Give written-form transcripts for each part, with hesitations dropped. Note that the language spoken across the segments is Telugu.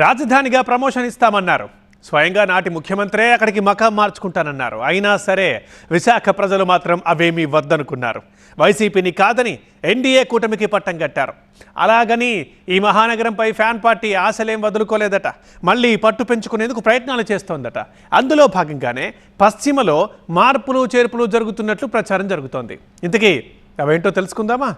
రాజధానిగా ప్రమోషన్ ఇస్తామన్నారు. స్వయంగా నాటి ముఖ్యమంత్రే అక్కడికి మకాం మార్చుకుంటానన్నారు. అయినా సరే విశాఖ ప్రజలు మాత్రం అవేమీ వద్దనుకున్నారు. వైసీపీని కాదని ఎన్డీఏ కూటమికి పట్టం కట్టారు. అలాగని ఈ మహానగరంపై ఫ్యాన్ పార్టీ ఆశలేం వదులుకోలేదట. మళ్ళీ పట్టు పెంచుకునేందుకు ప్రయత్నాలు చేస్తోందట. అందులో భాగంగానే పశ్చిమలో మార్పులు చేర్పులు జరుగుతున్నట్లు ప్రచారం జరుగుతోంది. ఇంతకీ అవేంటో తెలుసుకుందామా?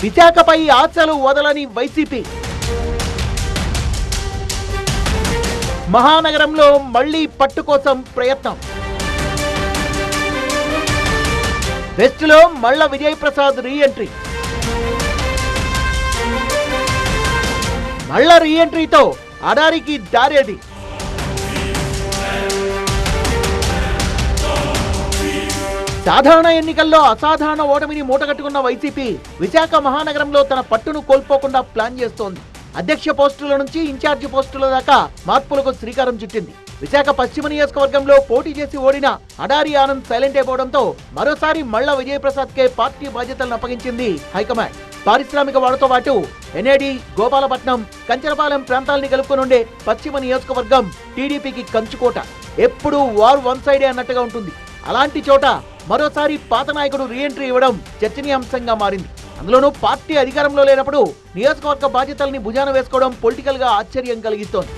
విశాఖపై ఆశలు వదలని వైసీపీ మహానగరంలో మళ్లీ పట్టు కోసం ప్రయత్నం. వెస్ట్ లో మల్ల విజయప్రసాద్ రీఎంట్రీ. మల్ల రీఎంట్రీతో అడారికి దారేది. సాధారణ ఎన్నికల్లో అసాధారణ ఓటమిని మూటగట్టుకున్న వైసీపీ విశాఖ మహానగరంలో తన పట్టును కోల్పోకుండా ప్లాన్ చేస్తోంది. అధ్యక్ష పోస్టుల నుంచి ఇన్ఛార్జి పోస్టుల దాకా మార్పులకు శ్రీకారం చుట్టింది. విశాఖ పశ్చిమ నియోజకవర్గంలో పోటీ చేసి ఓడిన అడారి ఆనంద్ సైలెంట్ అయిపోవడంతో మరోసారి మల్ల విజయప్రసాద్ కే పార్టీ బాధ్యతలను అప్పగించింది హైకమాండ్. పారిశ్రామిక వాడతో పాటు ఎన్ఏడి, గోపాలపట్నం, కంచరపాలెం ప్రాంతాలని కలుపుకొనుండే పశ్చిమ నియోజకవర్గం టీడీపీకి కంచుకోట. ఎప్పుడూ వార్ వన్ సైడే అన్నట్టుగా ఉంటుంది. అలాంటి చోట మరోసారి పాత నాయకుడు రీఎంట్రీ ఇవ్వడం చర్చనీయాంశంగా మారింది. అందులోనూ పార్టీ అధికారంలో లేనప్పుడు నియోజకవర్గ బాధ్యతల్ని భుజాన వేసుకోవడం పొలిటికల్ గా ఆశ్చర్యం కలిగిస్తోంది.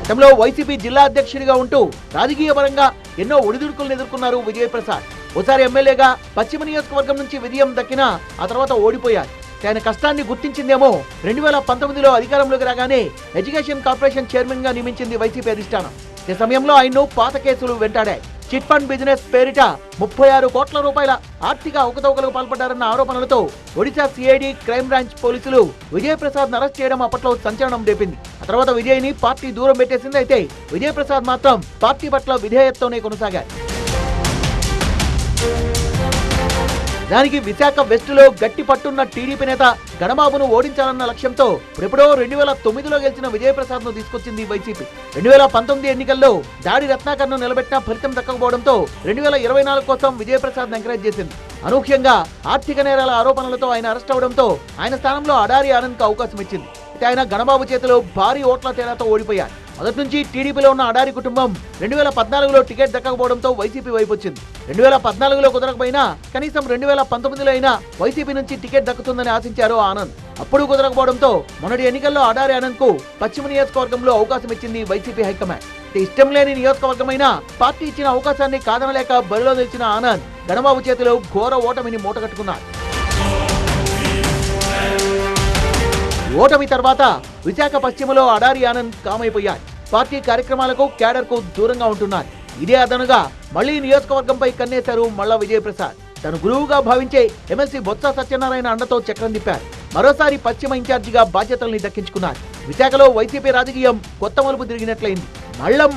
గతంలో వైసీపీ జిల్లా అధ్యక్షుడిగా ఉంటూ రాజకీయ పరంగా ఎన్నో ఒడిదుడుకులను ఎదుర్కొన్నారు విజయప్రసాద్. ఓసారి ఎమ్మెల్యేగా పశ్చిమ నియోజకవర్గం నుంచి విజయం దక్కినా ఆ తర్వాత ఓడిపోయారు. ఆయన కష్టాన్ని గుర్తించిందేమో 2019లో అధికారంలోకి రాగానే ఎడ్యుకేషన్ కార్పొరేషన్ చైర్మన్ గా నియమించింది వైసీపీ అధిష్టానం. ఈ సమయంలో ఆయన్ను పాత కేసులు వెంటాడాయి. చిట్ ఫండ్ బిజినెస్ పేరిట 36 కోట్ల రూపాయల ఆర్థిక అవకతవకలకు పాల్పడ్డారన్న ఆరోపణలతో ఒడిశా సిఐడి, క్రైమ్ బ్రాంచ్ పోలీసులు విజయప్రసాద్ అరెస్ట్ చేయడం అప్పట్లో సంచలనం రేపింది. ఆ తర్వాత విజయ్ని పార్టీ దూరం పెట్టేసింది. అయితే విజయప్రసాద్ మాత్రం పార్టీ పట్ల విధేయతతోనే కొనసాగారు. దానికి విశాఖ వెస్ట్ లో గట్టి పట్టున్న టీడీపీ నేత గణబాబును ఓడించాలన్న లక్ష్యంతో ఎప్పుడో 2009లో గెలిచిన విజయప్రసాద్ ను తీసుకొచ్చింది వైసీపీ. 2019 ఎన్నికల్లో దాడి రత్నాకర్ ను నిలబెట్టిన ఫలితం దక్కకపోవడంతో 2024 కోసం విజయప్రసాద్ ఎంకరేజ్ చేసింది. అనూహ్యంగా ఆర్థిక నేరాల ఆరోపణలతో ఆయన అరెస్ట్ అవడంతో ఆయన స్థానంలో అడారి ఆనంద్ కు అవకాశం ఇచ్చింది. అయితే ఆయన గణబాబు చేతిలో భారీ ఓట్ల తేడాతో ఓడిపోయారు. మొదటి నుంచి టీడీపీలో ఉన్న అడారి కుటుంబం 2014లో టికెట్ దక్కకపోవడంతో వైసీపీ వైపు వచ్చింది. 2014లో కుదరకపోయినా కనీసం 2019లో అయినా వైసీపీ నుంచి టికెట్ దక్కుతుందని ఆశించారు ఆనంద్. అప్పుడు కుదరకపోవడంతో మొన్నటి ఎన్నికల్లో అడారి ఆనంద్ కు పశ్చిమ నియోజకవర్గంలో అవకాశం ఇచ్చింది వైసీపీ హైకమాండ్. ఇష్టం లేని నియోజకవర్గమైనా పార్టీ ఇచ్చిన అవకాశాన్ని కాదనలేక బరిలో నిలిచిన ఆనంద్ గణబాబు చేతిలో ఘోర ఓటమిని మూటగట్టుకున్నారు. ఓటమి తర్వాత విశాఖ పశ్చిమలో అడారి ఆనంద్ కామైపోయారు. పార్టీ కార్యక్రమాలకు, క్యాడర్ కు దూరంగా ఉంటున్నారు. ఇదే అదనుగా మళ్లీ నియోజకవర్గంపై కన్నేశారు మల్ల విజయప్రసాద్. తను గురువుగా భావించే ఎమ్మెల్సీ బొత్స సత్యనారాయణ అండతో చక్రం తిప్పారు. మరోసారి పశ్చిమ ఇన్ఛార్జిగా బాధ్యతల్ని దక్కించుకున్నారు. విశాఖలో వైసీపీ రాజకీయం కొత్త మలుపు తిరిగినట్లయింది.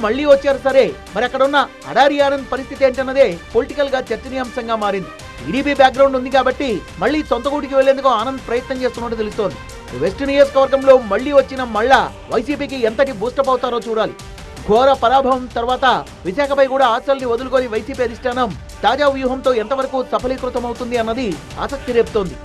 మళ్లీ వచ్చారు సరే, మరి అక్కడున్న అడారి ఆనంద్ పరిస్థితి ఏంటన్నదే పొలిటికల్ గా చర్చనీయాంశంగా మారింది. టీడీపీ బ్యాక్గ్రౌండ్ ఉంది కాబట్టి మళ్లీ సొంత గూటికి వెళ్లేందుకు ఆనంద్ ప్రయత్నం చేస్తున్నట్టు తెలుస్తోంది. వెస్ట్ నియోజకవర్గంలో మళ్లీ వచ్చిన మళ్ళా వైసీపీకి ఎంతటి బూస్టప్ అవుతారో చూడాలి. ఘోర పరాభవం తర్వాత విశాఖపై కూడా ఆశల్ని వదులుకొని వైసీపీ అధిష్టానం తాజా వ్యూహంతో ఎంతవరకు సఫలీకృతమవుతుంది అన్నది ఆసక్తి రేపుతోంది.